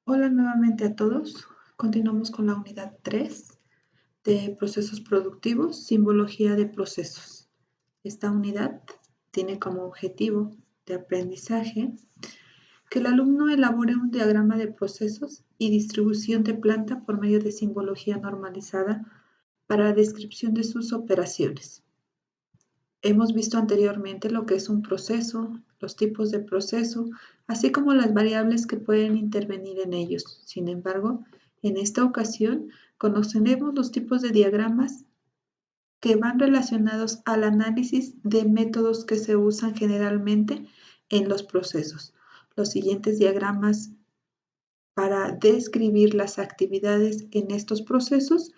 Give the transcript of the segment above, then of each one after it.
Hola nuevamente a todos. Continuamos con la unidad 3 de procesos productivos, simbología de procesos. Esta unidad tiene como objetivo de aprendizaje que el alumno elabore un diagrama de procesos y distribución de planta por medio de simbología normalizada para la descripción de sus operaciones. Hemos visto anteriormente lo que es un proceso, los tipos de proceso, así como las variables que pueden intervenir en ellos. Sin embargo, en esta ocasión conoceremos los tipos de diagramas que van relacionados al análisis de métodos que se usan generalmente en los procesos. Los siguientes diagramas para describir las actividades en estos procesos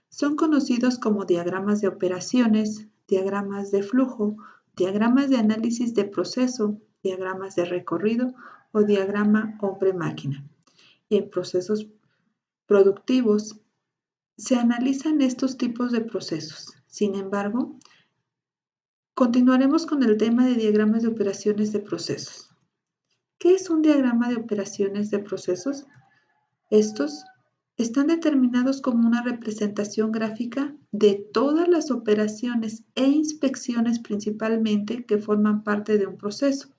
son conocidos como diagramas de operaciones, diagramas de flujo, diagramas de análisis de proceso, diagramas de recorrido o diagrama hombre-máquina. En procesos productivos se analizan estos tipos de procesos. Sin embargo, continuaremos con el tema de diagramas de operaciones de procesos. ¿Qué es un diagrama de operaciones de procesos? Estos están determinados como una representación gráfica de todas las operaciones e inspecciones principalmente que forman parte de un proceso.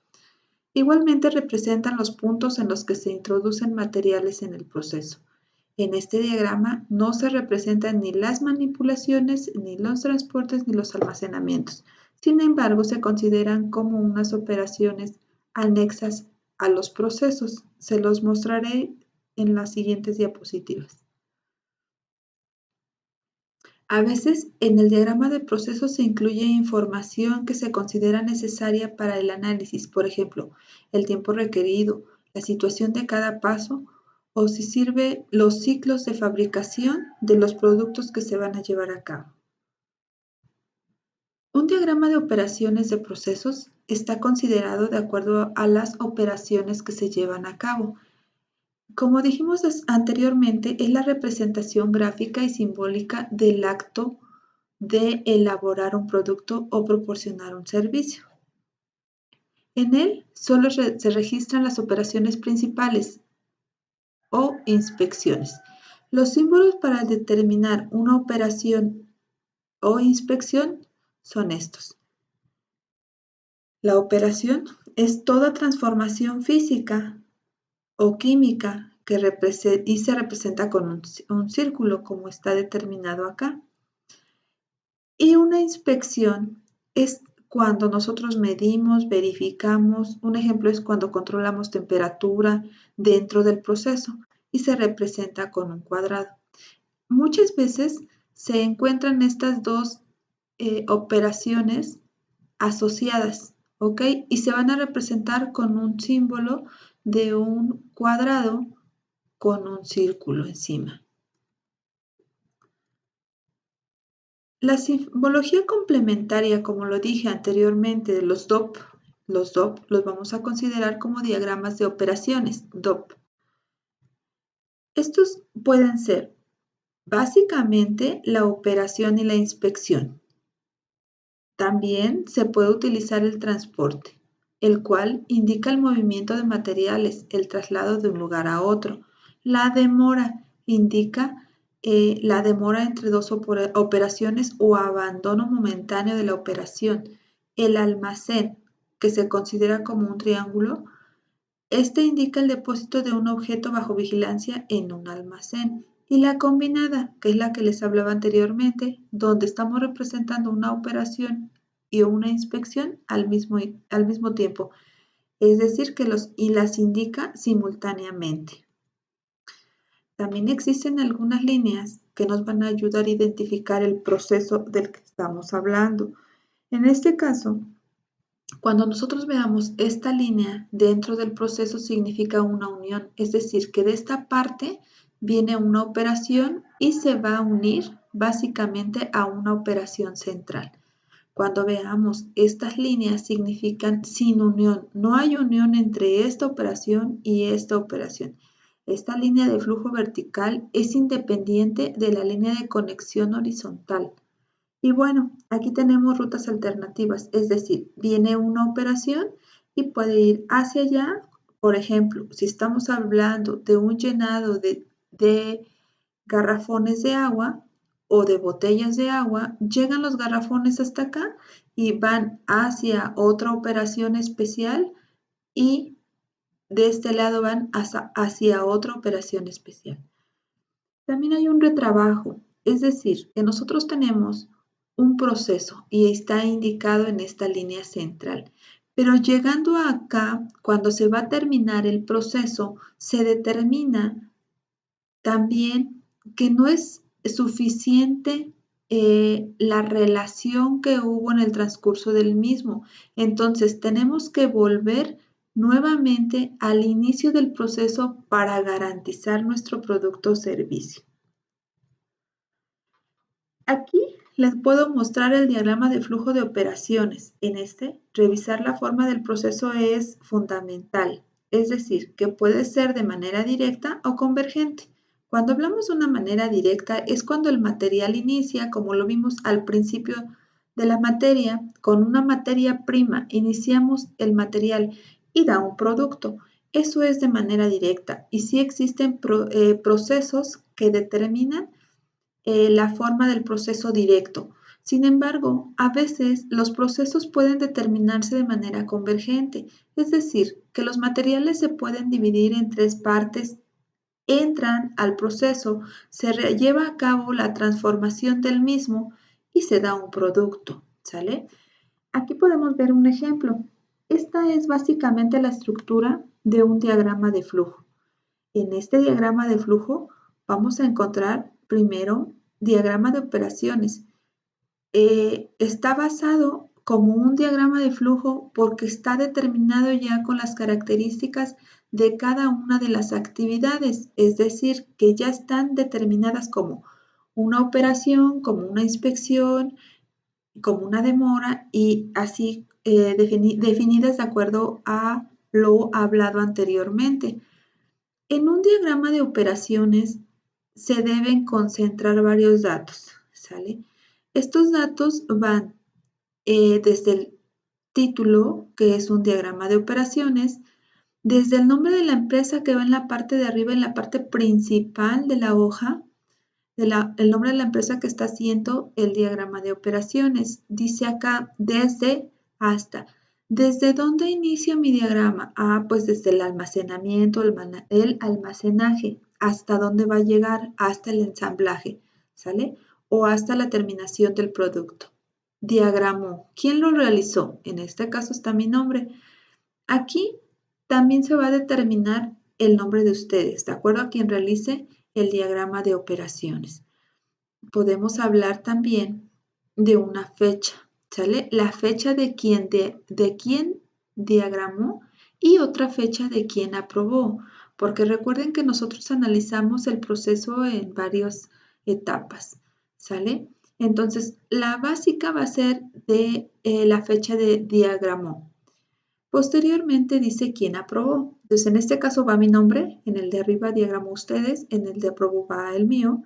Igualmente representan los puntos en los que se introducen materiales en el proceso. En este diagrama no se representan ni las manipulaciones, ni los transportes, ni los almacenamientos. Sin embargo, se consideran como unas operaciones anexas a los procesos. Se los mostraré en las siguientes diapositivas. A veces, en el diagrama de procesos se incluye información que se considera necesaria para el análisis, por ejemplo, el tiempo requerido, la situación de cada paso o si sirve los ciclos de fabricación de los productos que se van a llevar a cabo. Un diagrama de operaciones de procesos está considerado de acuerdo a las operaciones que se llevan a cabo. Como dijimos anteriormente, es la representación gráfica y simbólica del acto de elaborar un producto o proporcionar un servicio. En él solo se registran las operaciones principales o inspecciones. Los símbolos para determinar una operación o inspección son estos. La operación es toda transformación física o química y se representa con un círculo como está determinado acá. Y una inspección es cuando nosotros medimos, verificamos, un ejemplo es cuando controlamos temperatura dentro del proceso y se representa con un cuadrado. Muchas veces se encuentran estas dos operaciones asociadas, ¿ok? Y se van a representar con un símbolo de un cuadrado con un círculo encima. La simbología complementaria, como lo dije anteriormente, de los DOP los vamos a considerar como diagramas de operaciones, DOP. Estos pueden ser básicamente la operación y la inspección. También se puede utilizar el transporte, el cual indica el movimiento de materiales, el traslado de un lugar a otro. La demora indica la demora entre dos operaciones o abandono momentáneo de la operación. El almacén, que se considera como un triángulo, este indica el depósito de un objeto bajo vigilancia en un almacén. Y la combinada, que es la que les hablaba anteriormente, donde estamos representando una operación y una inspección al mismo tiempo. Es decir, que las indica simultáneamente. También existen algunas líneas que nos van a ayudar a identificar el proceso del que estamos hablando. En este caso, cuando nosotros veamos esta línea dentro del proceso significa una unión, es decir, que de esta parte viene una operación y se va a unir básicamente a una operación central. Cuando veamos estas líneas significan sin unión, no hay unión entre esta operación y esta operación. Esta línea de flujo vertical es independiente de la línea de conexión horizontal. Y bueno, aquí tenemos rutas alternativas, es decir, viene una operación y puede ir hacia allá Por ejemplo, si estamos hablando de un llenado de garrafones de agua o de botellas de agua, llegan los garrafones hasta acá y van hacia otra operación especial y de este lado van hacia otra operación especial. También hay un retrabajo, es decir, que nosotros tenemos un proceso y está indicado en esta línea central. Pero llegando acá, cuando se va a terminar el proceso, se determina también que no es suficiente la relación que hubo en el transcurso del mismo. Entonces, tenemos que volver nuevamente al inicio del proceso para garantizar nuestro producto o servicio. Aquí les puedo mostrar el diagrama de flujo de operaciones. En este, revisar la forma del proceso es fundamental, es decir, que puede ser de manera directa o convergente. Cuando hablamos de una manera directa es cuando el material inicia, como lo vimos al principio de la materia, con una materia prima, iniciamos el material y da un producto. Eso es de manera directa y sí existen procesos que determinan la forma del proceso directo. Sin embargo, a veces los procesos pueden determinarse de manera convergente, es decir, que los materiales se pueden dividir en tres partes, entran al proceso, se lleva a cabo la transformación del mismo y se da un producto, ¿sale? Aquí podemos ver un ejemplo. Esta es básicamente la estructura de un diagrama de flujo. En este diagrama de flujo vamos a encontrar primero diagrama de operaciones. Está basado como un diagrama de flujo porque está determinado ya con las características de cada una de las actividades, es decir, que ya están determinadas como una operación, como una inspección, como una demora y así definidas de acuerdo a lo hablado anteriormente. En un diagrama de operaciones se deben concentrar varios datos, ¿sale? Estos datos van desde el título, que es un diagrama de operaciones, desde el nombre de la empresa que va en la parte de arriba, en la parte principal de la hoja, el nombre de la empresa que está haciendo el diagrama de operaciones. Dice acá desde hasta. ¿Desde dónde inicia mi diagrama? Ah, pues desde el almacenamiento, el almacenaje. ¿Hasta dónde va a llegar? Hasta el ensamblaje, ¿sale? O hasta la terminación del producto. Diagramó. ¿Quién lo realizó? En este caso está mi nombre. Aquí también se va a determinar el nombre de ustedes, de acuerdo a quien realice el diagrama de operaciones. Podemos hablar también de una fecha, ¿sale? La fecha de quien diagramó y otra fecha de quien aprobó, porque recuerden que nosotros analizamos el proceso en varias etapas, ¿sale? Entonces, la básica va a ser de la fecha de diagramó. Posteriormente dice quién aprobó. Entonces, en este caso va mi nombre, en el de arriba diagramó ustedes, en el de aprobó va el mío.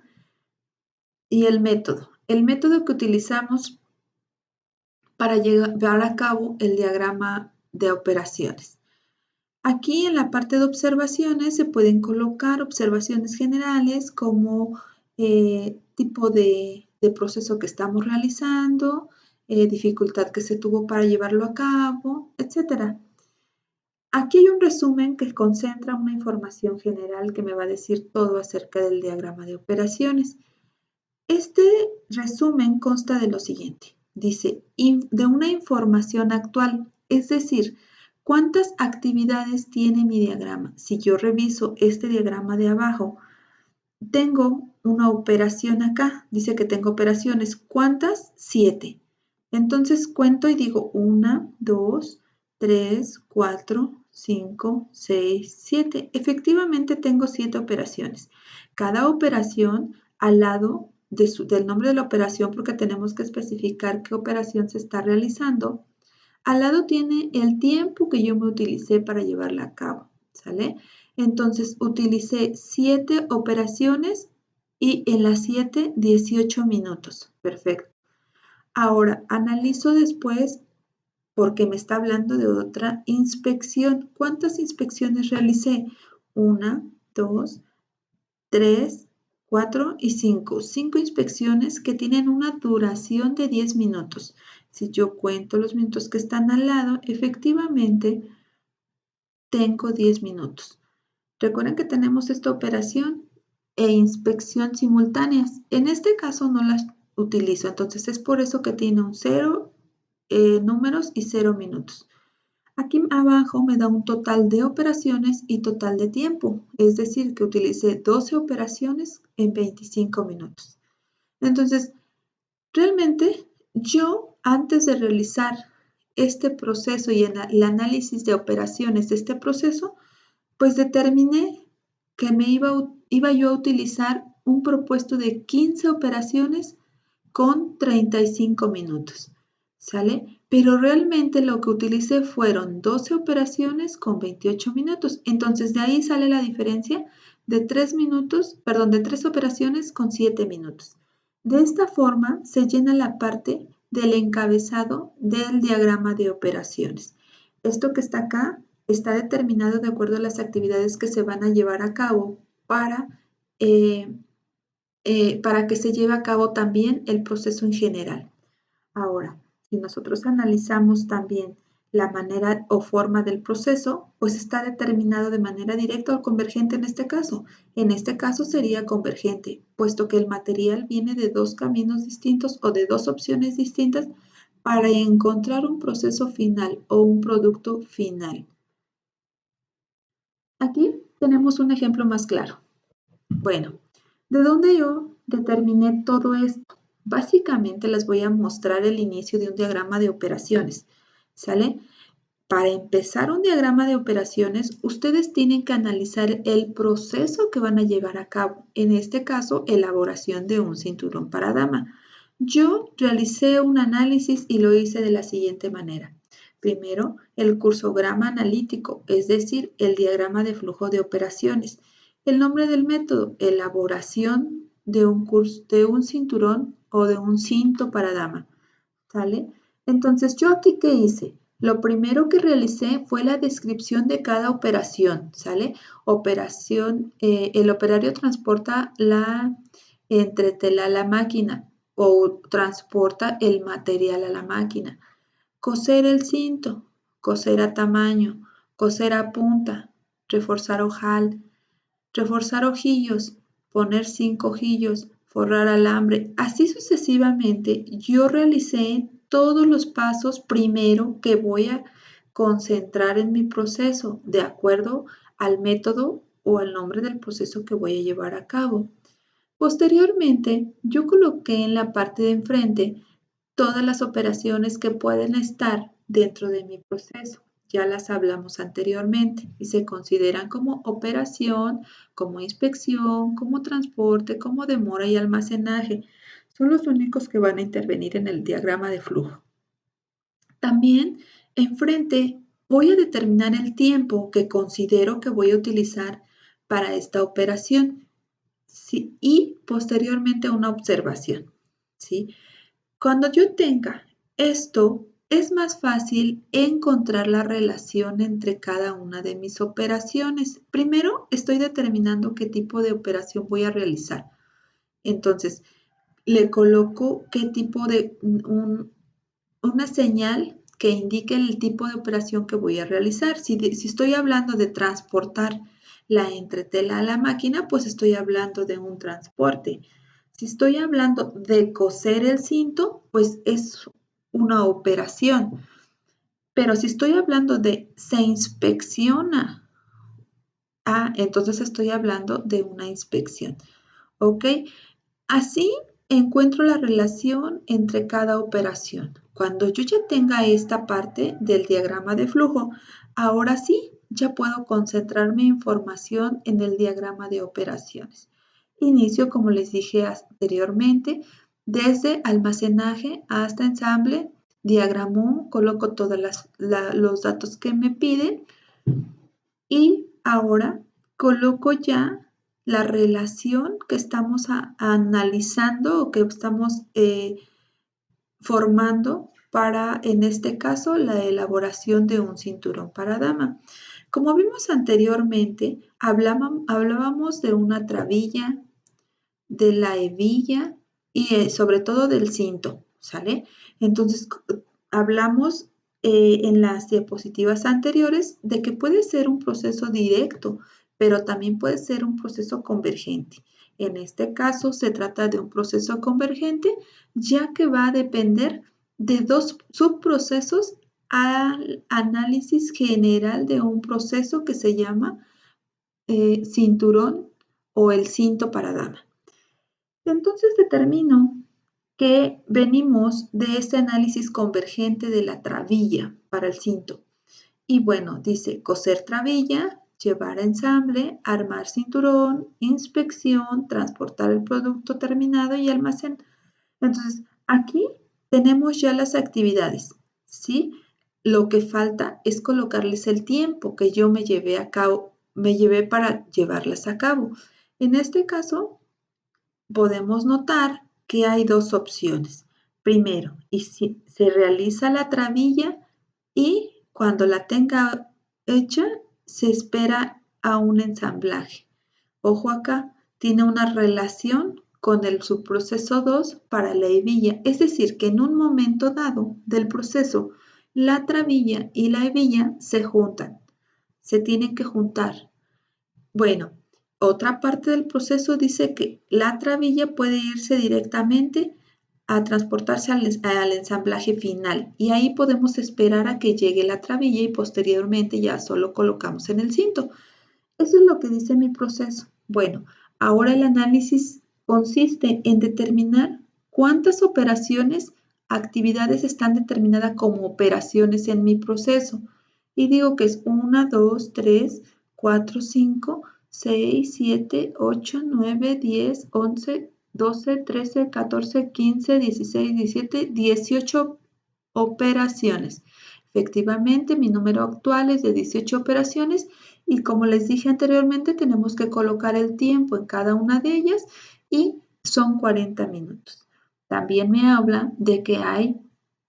Y el método. El método que utilizamos para llevar a cabo el diagrama de operaciones. Aquí en la parte de observaciones se pueden colocar observaciones generales como tipo de proceso que estamos realizando, dificultad que se tuvo para llevarlo a cabo, etc. Aquí hay un resumen que concentra una información general que me va a decir todo acerca del diagrama de operaciones. Este resumen consta de lo siguiente. Dice, de una información actual, es decir, ¿cuántas actividades tiene mi diagrama? Si yo reviso este diagrama de abajo, tengo una operación acá. Dice que tengo operaciones. ¿Cuántas? 7. Entonces cuento y digo 1, 2, 3, 4, 5, 6, 7. Efectivamente tengo 7 operaciones. Cada operación al lado del nombre de la operación, porque tenemos que especificar qué operación se está realizando, al lado tiene el tiempo que yo me utilicé para llevarla a cabo, ¿sale? Entonces utilicé 7 operaciones y en las 7, 18 minutos. Perfecto. Ahora analizo después porque me está hablando de otra inspección. ¿Cuántas inspecciones realicé? 1, 2, 3, 4 y 5. 5 inspecciones que tienen una duración de 10 minutos. Si yo cuento los minutos que están al lado, efectivamente tengo 10 minutos. Recuerden que tenemos esta operación e inspección simultáneas. En este caso no las utilizo, entonces es por eso que tiene un 0 números y 0 minutos. Aquí abajo me da un total de operaciones y total de tiempo, es decir, que utilicé 12 operaciones en 25 minutos. Entonces, realmente yo antes de realizar este proceso y el análisis de operaciones de este proceso, pues determiné que iba yo a utilizar un propuesto de 15 operaciones con 35 minutos, ¿sale? Pero realmente lo que utilicé fueron 12 operaciones con 28 minutos. Entonces de ahí sale la diferencia de 3 minutos, perdón, de 3 operaciones con 7 minutos. De esta forma se llena la parte del encabezado del diagrama de operaciones. Esto que está acá está determinado de acuerdo a las actividades que se van a llevar a cabo para que se lleve a cabo también el proceso en general. Ahora, si nosotros analizamos también la manera o forma del proceso, pues está determinado de manera directa o convergente en este caso. En este caso sería convergente, puesto que el material viene de dos caminos distintos o de dos opciones distintas para encontrar un proceso final o un producto final. Aquí tenemos un ejemplo más claro. Bueno, ¿de dónde yo determiné todo esto? Básicamente les voy a mostrar el inicio de un diagrama de operaciones, ¿sale? Para empezar un diagrama de operaciones, ustedes tienen que analizar el proceso que van a llevar a cabo. En este caso, elaboración de un cinturón para dama. Yo realicé un análisis y lo hice de la siguiente manera. Primero, el cursograma analítico, es decir, el diagrama de flujo de operaciones. El nombre del método, elaboración de un cinturón o de un cinto para dama. ¿Sale? Entonces, ¿yo aquí qué hice? Lo primero que realicé fue la descripción de cada operación, ¿sale? Operación, el operario transporta la entretela a la máquina o transporta el material a la máquina. Coser el cinto, coser a tamaño, coser a punta, reforzar ojal, reforzar ojillos, poner 5 ojillos, forrar alambre. Así sucesivamente, yo realicé todos los pasos primero que voy a concentrar en mi proceso, de acuerdo al método o al nombre del proceso que voy a llevar a cabo. Posteriormente, yo coloqué en la parte de enfrente todas las operaciones que pueden estar dentro de mi proceso. Ya las hablamos anteriormente y se consideran como operación, como inspección, como transporte, como demora y almacenaje. Son los únicos que van a intervenir en el diagrama de flujo. También enfrente voy a determinar el tiempo que considero que voy a utilizar para esta operación, ¿sí? Y posteriormente una observación, ¿sí? Cuando yo tenga esto, es más fácil encontrar la relación entre cada una de mis operaciones. Primero, estoy determinando qué tipo de operación voy a realizar. Entonces, le coloco qué tipo de una señal que indique el tipo de operación que voy a realizar. Si estoy hablando de transportar la entretela a la máquina, pues estoy hablando de un transporte. Si estoy hablando de coser el cinto, pues es una operación. Pero si estoy hablando de se inspecciona, entonces estoy hablando de una inspección. ¿Ok? Así encuentro la relación entre cada operación. Cuando yo ya tenga esta parte del diagrama de flujo, ahora sí ya puedo concentrar mi información en el diagrama de operaciones. Inicio, como les dije anteriormente, desde almacenaje hasta ensamble, diagramó, coloco todos los datos que me piden y ahora coloco ya la relación que estamos analizando o que estamos formando para, en este caso, la elaboración de un cinturón para dama. Como vimos anteriormente, hablábamos de una trabilla, de la hebilla y sobre todo del cinto, ¿sale? Entonces, hablamos en las diapositivas anteriores de que puede ser un proceso directo, pero también puede ser un proceso convergente. En este caso, se trata de un proceso convergente, ya que va a depender de dos subprocesos al análisis general de un proceso que se llama cinturón o el cinto para dama. Entonces determino que venimos de este análisis convergente de la trabilla para el cinto. Y bueno, dice coser trabilla, llevar ensamble, armar cinturón, inspección, transportar el producto terminado y almacén. Entonces, aquí tenemos ya las actividades, ¿sí? Lo que falta es colocarles el tiempo que yo me llevé para llevarlas a cabo. En este caso, podemos notar que hay dos opciones. Primero, se realiza la trabilla y cuando la tenga hecha, se espera a un ensamblaje. Ojo acá, tiene una relación con el subproceso 2 para la hebilla, es decir, que en un momento dado del proceso, la trabilla y la hebilla se juntan, se tienen que juntar. Bueno, otra parte del proceso dice que la trabilla puede irse directamente a transportarse al ensamblaje final y ahí podemos esperar a que llegue la trabilla y posteriormente ya solo colocamos en el cinto. Eso es lo que dice mi proceso. Bueno, ahora el análisis consiste en determinar cuántas actividades están determinadas como operaciones en mi proceso. Y digo que es 1, 2, 3, 4, 5, 6, 7, 8, 9, 10, 11, 12, 13, 14, 15, 16, 17, 18 operaciones. Efectivamente, mi número actual es de 18 operaciones y como les dije anteriormente, tenemos que colocar el tiempo en cada una de ellas y son 40 minutos. También me habla de que hay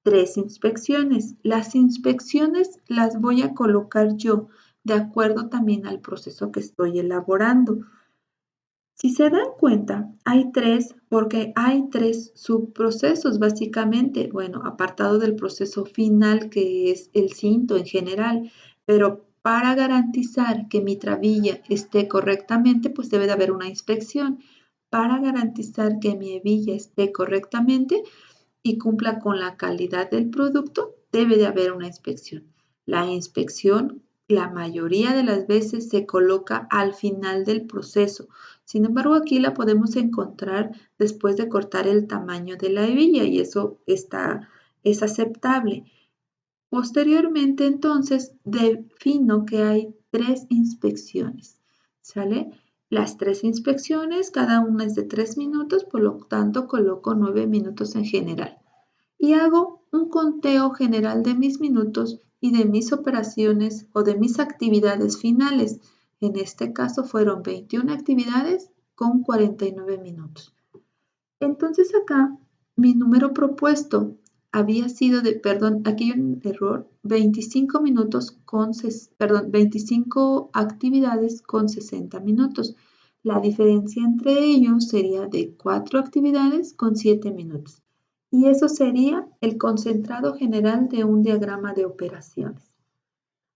3 inspecciones. Las inspecciones las voy a colocar yo de acuerdo también al proceso que estoy elaborando. Si se dan cuenta, hay 3 porque hay 3 subprocesos básicamente, bueno, apartado del proceso final que es el cinto en general, pero para garantizar que mi trabilla esté correctamente, pues debe de haber una inspección. Para garantizar que mi hebilla esté correctamente y cumpla con la calidad del producto, debe de haber una inspección. La inspección, la mayoría de las veces, se coloca al final del proceso. Sin embargo, aquí la podemos encontrar después de cortar el tamaño de la hebilla y eso es aceptable. Posteriormente, entonces, defino que hay 3 inspecciones, ¿sale? Las 3 inspecciones, cada una es de 3 minutos, por lo tanto, coloco 9 minutos en general. Y hago un conteo general de mis minutos y de mis operaciones o de mis actividades finales. En este caso fueron 21 actividades con 49 minutos. Entonces acá mi número propuesto había sido aquí hay un error, 25 minutos 25 actividades con 60 minutos. La diferencia entre ellos sería de 4 actividades con 7 minutos. Y eso sería el concentrado general de un diagrama de operaciones.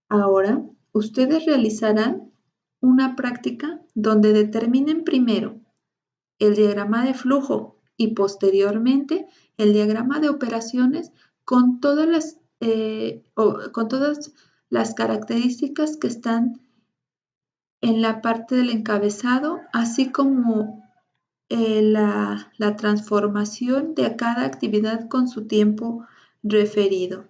Ahora, ustedes realizarán una práctica donde determinen primero el diagrama de flujo y posteriormente el diagrama de operaciones con todas las características que están en la parte del encabezado, así como la transformación de cada actividad con su tiempo referido.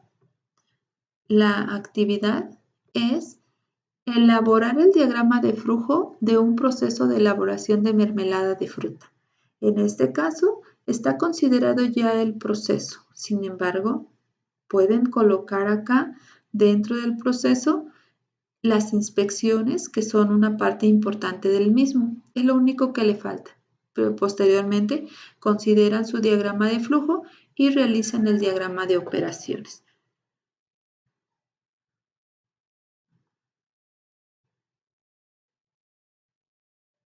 La actividad es elaborar el diagrama de flujo de un proceso de elaboración de mermelada de fruta. En este caso, está considerado ya el proceso. Sin embargo, pueden colocar acá dentro del proceso las inspecciones, que son una parte importante del mismo. Es lo único que le falta. Pero posteriormente consideran su diagrama de flujo y realizan el diagrama de operaciones.